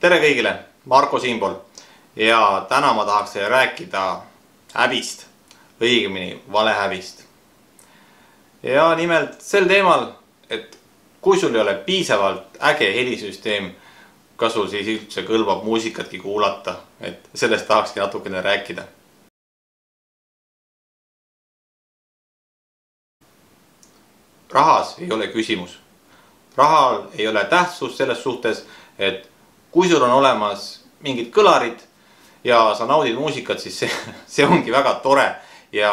Tere kõigile, Marko siinpool ja täna ma tahaks teile rääkida häbist, õigemini valehäbist. Ja nimelt sel teemal, et kui sul ei ole piisavalt äge helisüsteem, kas sul siis üldse kõlbab muusikatki kuulata, et sellest tahakski natukene rääkida. Rahas ei ole küsimus. Rahal ei ole tähtsust selles suhtes, et kui sul on olemas mingid kõlarid ja sa naudid muusikat, siis see ongi väga tore ja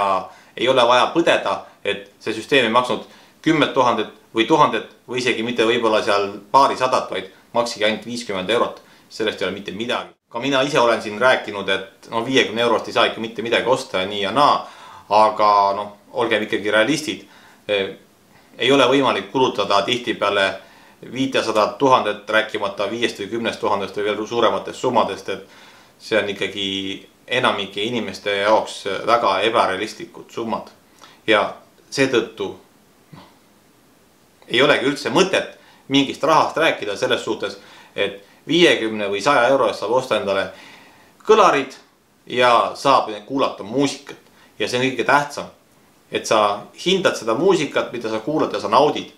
ei ole vaja põdeda, et see süsteem ei maksnud 10 000 või 1000 või isegi mitte võib-olla seal paarisadat, vaid maksigi ainult 50 eurot. Sellest ei ole mitte midagi. Ka mina ise olen siin rääkinud, et 50 eurost ei saa ikka mitte midagi osta ja nii ja naa, aga olgem ikkagi realistid. Ei ole võimalik kulutada tihtipeale 500 000, rääkimata 5 või 10 000 või veel suurematest summadest, et see on ikkagi enamike inimeste jaoks väga ebarealistlikud summad. Ja seetõttu ei olegi üldse mõtet mingist rahast rääkida selles suhtes, et 50 või 100 euro eest saab osta endale kõlarid ja saab kuulata muusikat. Ja see on kõige tähtsam, et sa hindad seda muusikat, mida sa kuulad ja sa naudid.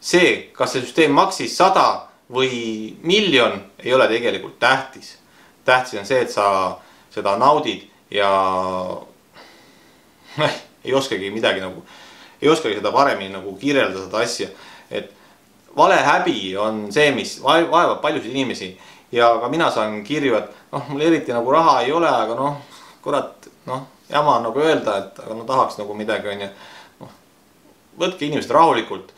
See, kas see süsteem maksis 100 või miljon, ei ole tegelikult tähtis. Tähtis on see, et sa seda naudid ja ei oskagi midagi ei oskagi seda paremini kirjeldada seda asja. Et valehäbi on see, mis vaevab paljusid inimesi ja ka mina saan kirju, et mul eriti raha ei ole, aga kurat, jama on öelda, et aga tahaks midagi on ja võtke inimesed rahulikult.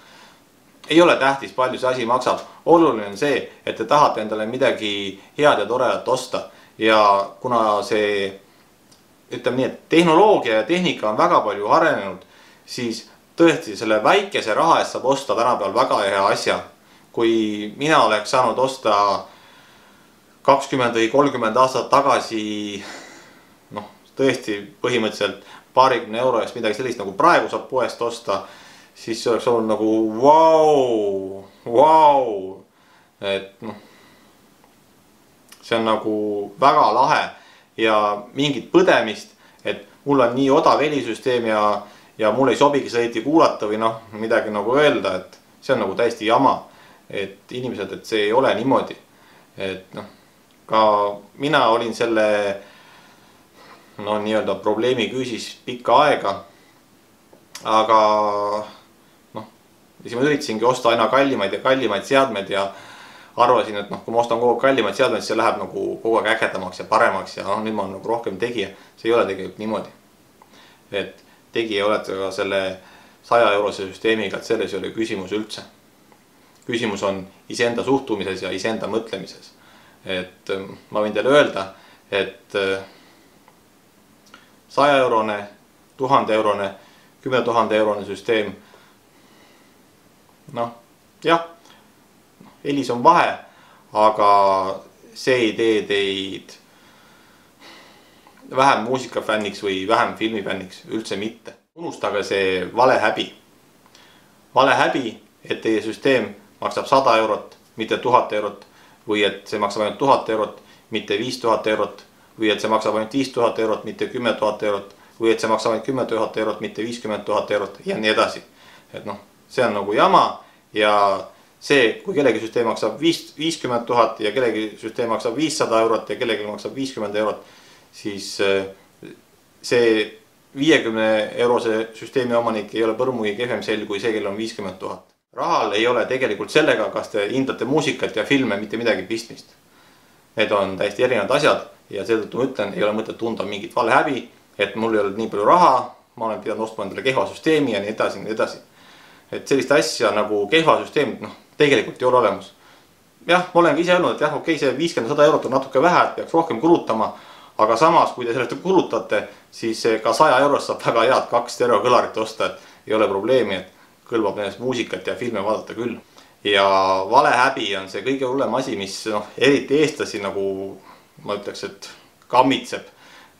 Ei ole tähtis, palju see asi maksab. Oluline on see, et te tahate endale midagi head ja toredat osta. Ja kuna see, ütleme nii, et tehnoloogia ja tehnika on väga palju arenenud, siis tõesti selle väikese raha eest saab osta tänapäeval väga hea asja. Kui mina oleks saanud osta 20 või 30 aastat tagasi, tõesti põhimõtteliselt paarikümne euro eest midagi sellist, nagu praegu saab poest osta, siis see oleks olnud vau. Et see on väga lahe ja mingit põdemist, et mul on nii odav helisüsteem ja mul ei sobigi sõiti kuulata või midagi öelda, et see on täiesti jama. Et inimesed, et see ei ole niimoodi. Et ka mina olin selle nii-öelda probleemi küüsis pikka aega, aga siis ma üritasingi osta aina kallimaid ja kallimaid seadmeid ja arvasin, et kui ma ostan kogu aeg kallimaid seadmeid, siis see läheb kogu aeg ägedamaks ja paremaks ja nüüd ma olen rohkem tegija. See ei ole tegelikult niimoodi. Et tegija olete ka selle 100 eurose süsteemiga, et selles ei ole küsimus üldse. Küsimus on iseenda suhtumises ja iseenda mõtlemises. Et ma võin teile öelda, et 100 eurone, 1000 eurone, 10 000 eurone süsteem, jah, helis on vahe, aga see ei tee teid vähem muusikafänniks või vähem filmifänniks, üldse mitte. Unustage see valehäbi. Valehäbi, et teie süsteem maksab 100 eurot, mitte 1000 eurot, või et see maksab ainult 1000 eurot, mitte 5000 eurot, või et see maksab ainult 5000 eurot, mitte 10 000 eurot, või et see maksab ainult 10 000 eurot, mitte 50 000 eurot ja nii edasi. Et see on jama ja see, kui kellegi süsteem maksab 50 000 ja kellegi süsteem maksab 500 eurot ja kellegi maksab 50 eurot, siis see 50 eurose süsteemi omanik ei ole põrmugi kehvem sel kui see, kellel on 50 000. Rahal ei ole tegelikult sellega, kas te hindate muusikat ja filme, mitte midagi pistmist. Need on täiesti erinevad asjad ja seetõttu ma ütlen, ei ole mõtet tunda mingit valehäbi, et mul ei ole nii palju raha, ma olen pidanud ostma endale kehva süsteemi ja nii edasi, nii edasi. Et sellist asja nagu kehva süsteem, tegelikult ei ole olemas. Jah, ma olen ka ise öelnud, et jah, okei, see 50-100 eurot on natuke vähe, et peaks rohkem kulutama, aga samas, kui te sellest kulutate, siis ka 100 eurost saab väga head 2 stereokõlarit osta, et ei ole probleemi, et kõlbab nendest muusikat ja filme vaadata küll. Ja valehäbi on see kõige hullem asi, mis eriti eestlasi ma ütleks, et kammitseb,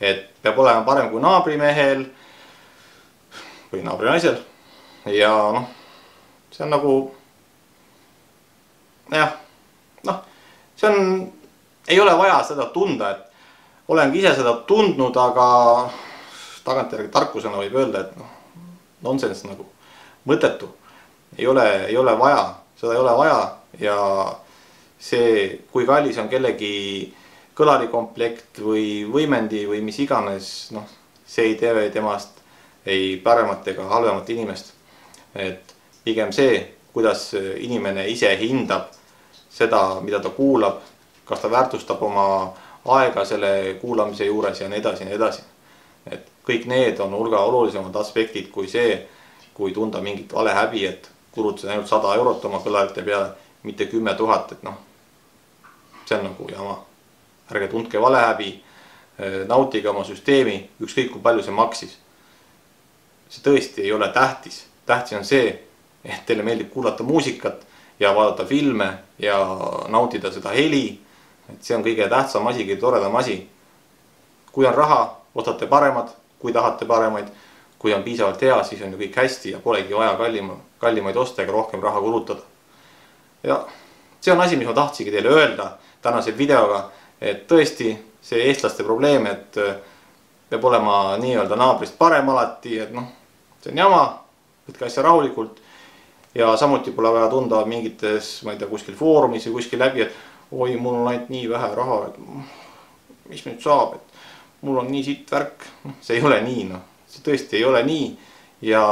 et peab olema parem kui naabrimehel või naabrinaisel ja see on jah, see on ei ole vaja seda tunda, et olengi ise seda tundnud, aga tagantjärgi tarkusena võib öelda, et noh, nonsense nagu mõttetu. Ei ole vaja, seda ei ole vaja ja see, kui kallis on kellegi kõlarikomplekt või võimendi või mis iganes, noh, see ei tee temast ei paremat ega halvemat inimest. Et pigem see, kuidas inimene ise hindab seda, mida ta kuulab, kas ta väärtustab oma aega selle kuulamise juures ja nii edasi ja nii edasi. Et kõik need on hulga olulisemad aspektid kui see, kui tunda mingit valehäbi, et kulutasin ainult 100 eurot oma kõlarite peale, mitte 10 000, et noh, see on nagu jama. Ärge tundke valehäbi, nautige oma süsteemi, ükskõik kui palju see maksis. See tõesti ei ole tähtis. Tähtis on see, et teile meeldib kuulata muusikat ja vaadata filme ja nautida seda heli. Et see on kõige tähtsam asi, kõige toredam asi. Kui on raha, ostate paremad, kui tahate paremaid. Kui on piisavalt hea, siis on ju kõik hästi ja polegi vaja kallimaid osta ega rohkem raha kulutada. Ja see on asi, mis ma tahtsigi teile öelda tänase videoga, et tõesti see eestlaste probleem, et peab olema nii-öelda naabrist parem alati, et noh, see on jama, võtke asja rahulikult ja samuti pole vaja tunda mingites, ma ei tea, kuskil foorumis või kuskil läbi, et oi, mul on ainult nii vähe raha, et mis nüüd saab, et mul on nii sitt värk. See ei ole nii, noh, see tõesti ei ole nii ja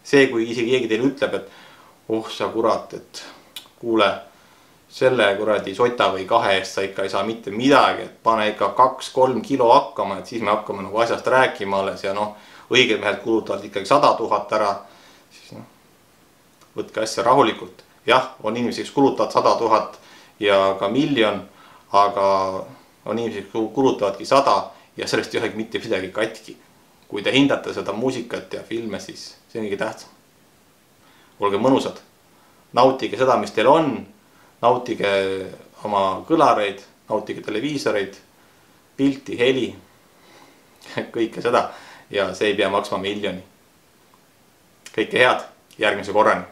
see, kui isegi keegi teile ütleb, et oh sa kurat, et kuule, selle kuradi sota või 2 eest sa ikka ei saa mitte midagi, et pane ikka 2-3 kilo hakkama, et siis me hakkame nagu asjast rääkima alles ja noh, õiged mehed kulutavad ikkagi 100 000 ära, siis noh, võtke asja rahulikult. Jah, on inimesi, kes kulutavad 100 000 ja ka 1 000 000, aga on inimesi, kes kulutavadki 100 ja sellest ei olegi mitte midagi katki. Kui te hindate seda muusikat ja filme, siis see on kõige tähtsam. Olge mõnusad, nautige seda, mis teil on, nautige oma kõlareid, nautige televiisoreid, pilti, heli, kõike seda ja see ei pea maksma 1 000 000. Kõike head, järgmise korrani!